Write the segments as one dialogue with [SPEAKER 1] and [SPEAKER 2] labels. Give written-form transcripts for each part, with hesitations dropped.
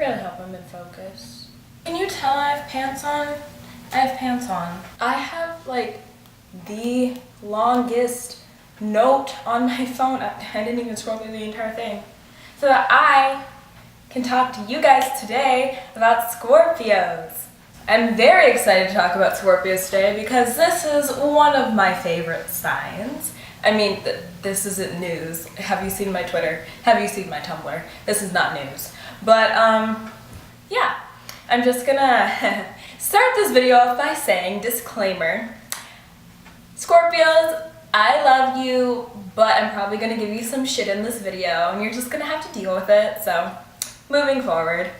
[SPEAKER 1] really help him in focus. Can you tell I have pants on? I have pants on. I have like the longest note on my phone. I didn't even scroll through the entire thing. So that I can talk to you guys today about Scorpios. I'm very excited to talk about Scorpios today because this is one of my favorite signs. I mean, this isn't news. Have you seen my Twitter? Have you seen my Tumblr? This is not news. But, yeah. I'm just gonna start this video off by saying, disclaimer, Scorpios, I love you, but I'm probably gonna give you some shit in this video, and you're just gonna have to deal with it, so moving forward.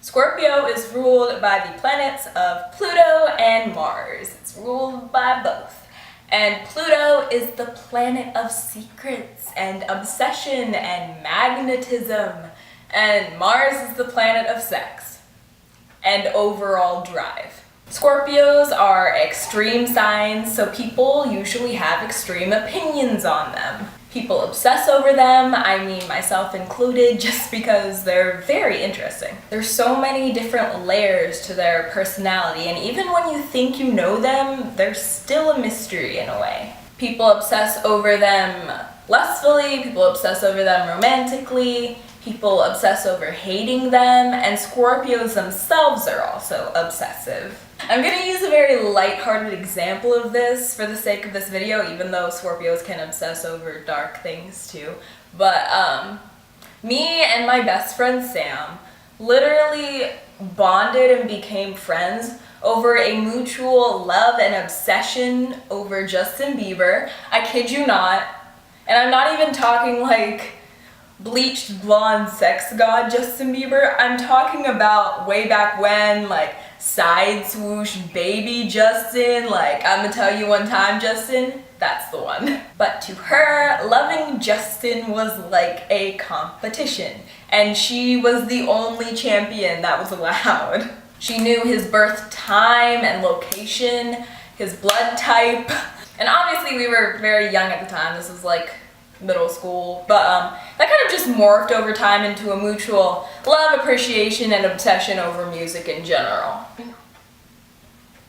[SPEAKER 1] Scorpio is ruled by the planets of Pluto and Mars. It's ruled by both. And Pluto is the planet of secrets and obsession and magnetism. And Mars is the planet of sex and overall drive. Scorpios are extreme signs, so people usually have extreme opinions on them. People obsess over them, I mean myself included, just because they're very interesting. There's so many different layers to their personality, and even when you think you know them, they're still a mystery in a way. People obsess over them lustfully, people obsess over them romantically, people obsess over hating them, and Scorpios themselves are also obsessive. I'm gonna use a very lighthearted example of this for the sake of this video, even though Scorpios can obsess over dark things too. But me and my best friend Sam literally bonded and became friends over a mutual love and obsession over Justin Bieber. I kid you not. And I'm not even talking like bleached blonde sex god Justin Bieber. I'm talking about way back when, like side swoosh baby Justin, like I'm gonna tell you one time Justin, that's the one. But to her, loving Justin was like a competition, and she was the only champion that was allowed. She knew his birth time and location, his blood type, and obviously we were very young at the time. This was like middle school, but that kind of just morphed over time into a mutual love, appreciation, and obsession over music in general.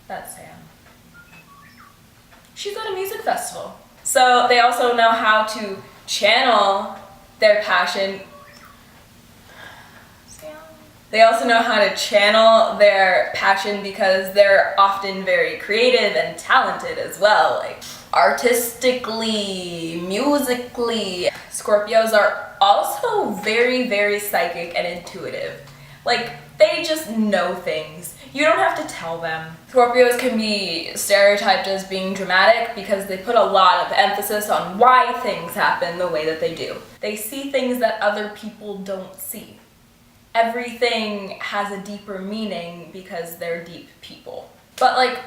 [SPEAKER 1] That's Sam. She's at a music festival. So they also know how to channel their passion. They also know how to channel their passion because they're often very creative and talented as well, like artistically, musically. Scorpios are also very, very psychic and intuitive. Like, they just know things. You don't have to tell them. Scorpios can be stereotyped as being dramatic because they put a lot of emphasis on why things happen the way that they do. They see things that other people don't see. Everything has a deeper meaning because they're deep people. But like,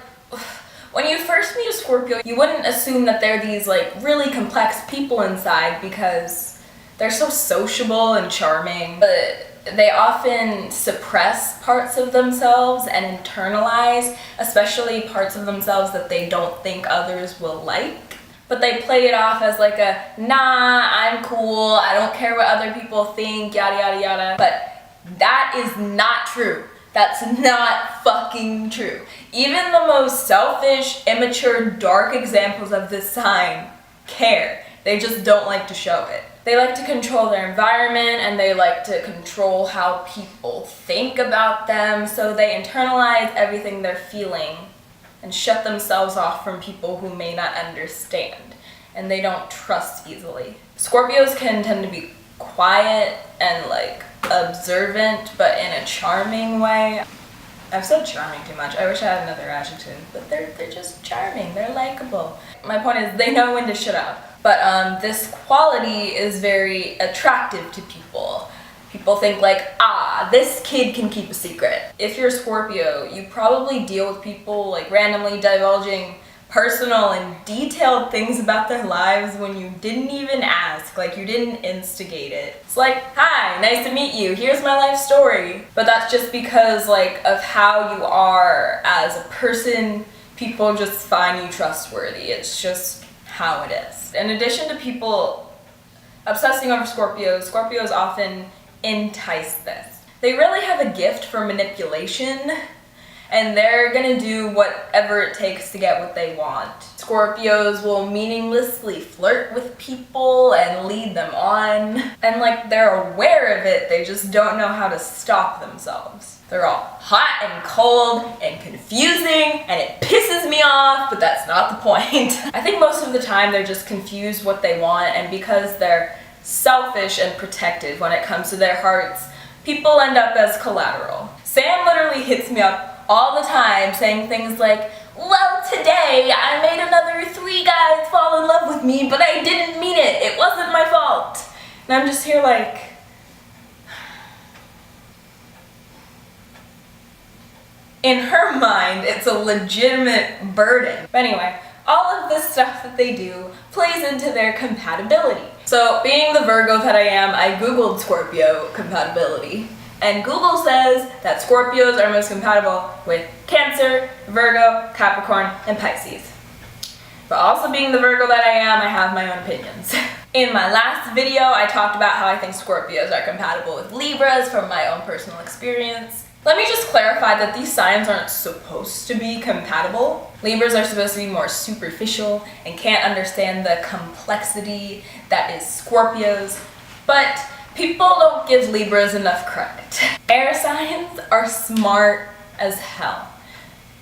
[SPEAKER 1] when you first meet a Scorpio, you wouldn't assume that they're these like really complex people inside because they're so sociable and charming, but they often suppress parts of themselves and internalize, especially parts of themselves that they don't think others will like. But they play it off as like a, nah, I'm cool, I don't care what other people think, yada yada yada. But that is not true. That's not fucking true. Even the most selfish, immature, dark examples of this sign care. They just don't like to show it. They like to control their environment, and they like to control how people think about them, so they internalize everything they're feeling and shut themselves off from people who may not understand, and they don't trust easily. Scorpios can tend to be quiet and like observant, but in a charming way. I've said charming too much. I wish I had another adjective, but they're just charming. They're likable. My point is they know when to shut up. But this quality is very attractive to people. People think like, ah, this kid can keep a secret. If you're a Scorpio, you probably deal with people like randomly divulging personal and detailed things about their lives when you didn't even ask, like you didn't instigate it. It's like, hi, nice to meet you, here's my life story. But that's just because like of how you are as a person. People just find you trustworthy. It's just how it is. In addition to people obsessing over Scorpios, Scorpios often entice this. They really have a gift for manipulation, and they're gonna do whatever it takes to get what they want. Scorpios will meaninglessly flirt with people and lead them on. And like, they're aware of it, they just don't know how to stop themselves. They're all hot and cold and confusing, and it pisses me off, but that's not the point. I think most of the time they're just confused what they want, and because they're selfish and protective when it comes to their hearts, people end up as collateral. Sam literally hits me up all the time saying things like, well, today I made another 3 guys fall in love with me, but I didn't mean it. It wasn't my fault. And I'm just here like, in her mind, it's a legitimate burden. But anyway, all of this stuff that they do plays into their compatibility. So being the Virgo that I am, I googled Scorpio compatibility. And Google says that Scorpios are most compatible with Cancer, Virgo, Capricorn, and Pisces. But also being the Virgo that I am, I have my own opinions. In my last video, I talked about how I think Scorpios are compatible with Libras from my own personal experience. Let me just clarify that these signs aren't supposed to be compatible. Libras are supposed to be more superficial and can't understand the complexity that is Scorpios, but people don't give Libras enough credit. Air signs are smart as hell.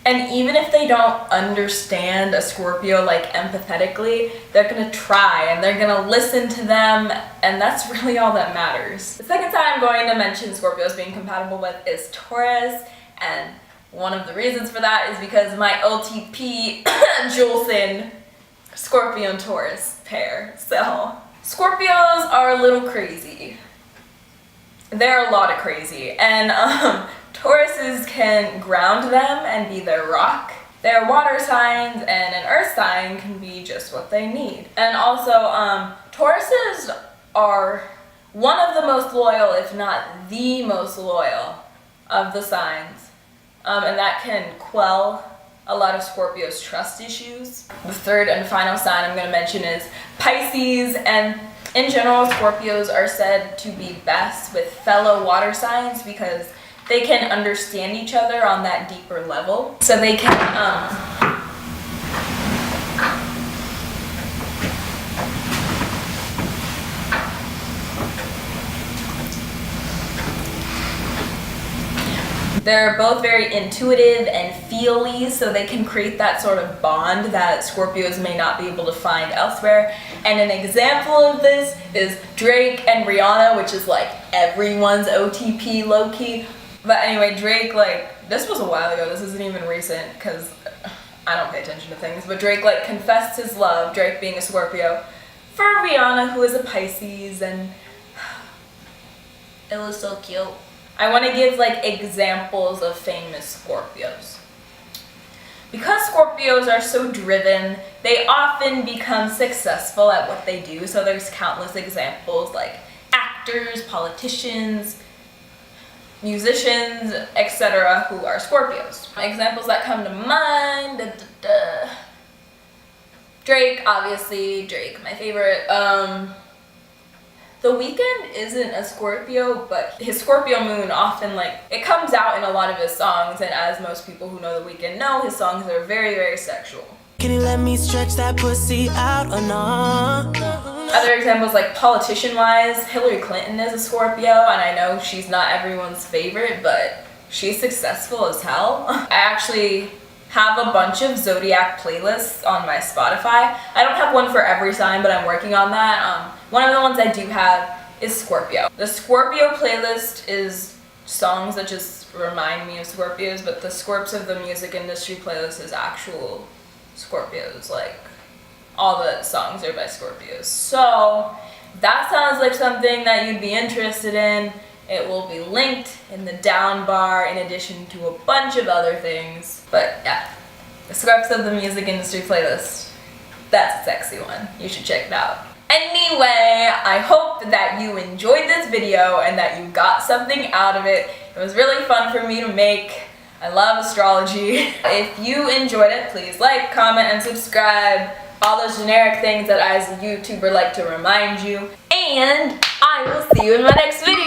[SPEAKER 1] And even if they don't understand a Scorpio like empathetically, they're gonna try and they're gonna listen to them, and that's really all that matters. The second sign I'm going to mention Scorpios being compatible with is Taurus, and one of the reasons for that is because my OTP Julson Scorpio and Taurus pair. So Scorpios are a little crazy. They're a lot of crazy, and Tauruses can ground them and be their rock. They're water signs, and an earth sign can be just what they need. And also, Tauruses are one of the most loyal, if not the most loyal, of the signs. And that can quell a lot of Scorpios' trust issues. The third and final sign I'm going to mention is Pisces, and in general, Scorpios are said to be best with fellow water signs because they can understand each other on that deeper level. So they can, they're both very intuitive and feely, so they can create that sort of bond that Scorpios may not be able to find elsewhere. And an example of this is Drake and Rihanna, which is like everyone's OTP low-key. But anyway, Drake, like, this was a while ago, this isn't even recent, because I don't pay attention to things, but Drake, like, confessed his love, Drake being a Scorpio, for Rihanna, who is a Pisces, and it was so cute. I want to give, like, examples of famous Scorpios. Because Scorpios are so driven, they often become successful at what they do, so there's countless examples, like actors, politicians, musicians, etc., who are Scorpios. Examples that come to mind, Drake, obviously, Drake, my favorite. The Weeknd isn't a Scorpio, but his Scorpio moon often, like, it comes out in a lot of his songs, and as most people who know The Weeknd know, his songs are very, very sexual.
[SPEAKER 2] Can you let me stretch that pussy out or not?
[SPEAKER 1] Other examples, like politician-wise, Hillary Clinton is a Scorpio, and I know she's not everyone's favorite, but she's successful as hell. I actually have a bunch of zodiac playlists on my Spotify. I don't have one for every sign, but I'm working on that. One of the ones I do have is Scorpio. The Scorpio playlist is songs that just remind me of Scorpios, but the Scorps of the music industry playlist is actual Scorpios, like all the songs are by Scorpios. So that sounds like something that you'd be interested in. It will be linked in the down bar in addition to a bunch of other things. But yeah, the Scorps of the music industry playlist, that's a sexy one. You should check it out. Anyway, I hope that you enjoyed this video and that you got something out of it. It was really fun for me to make. I love astrology. If you enjoyed it, please like, comment, and subscribe. all those generic things that I as a YouTuber like to remind you. And I will see you in my next video.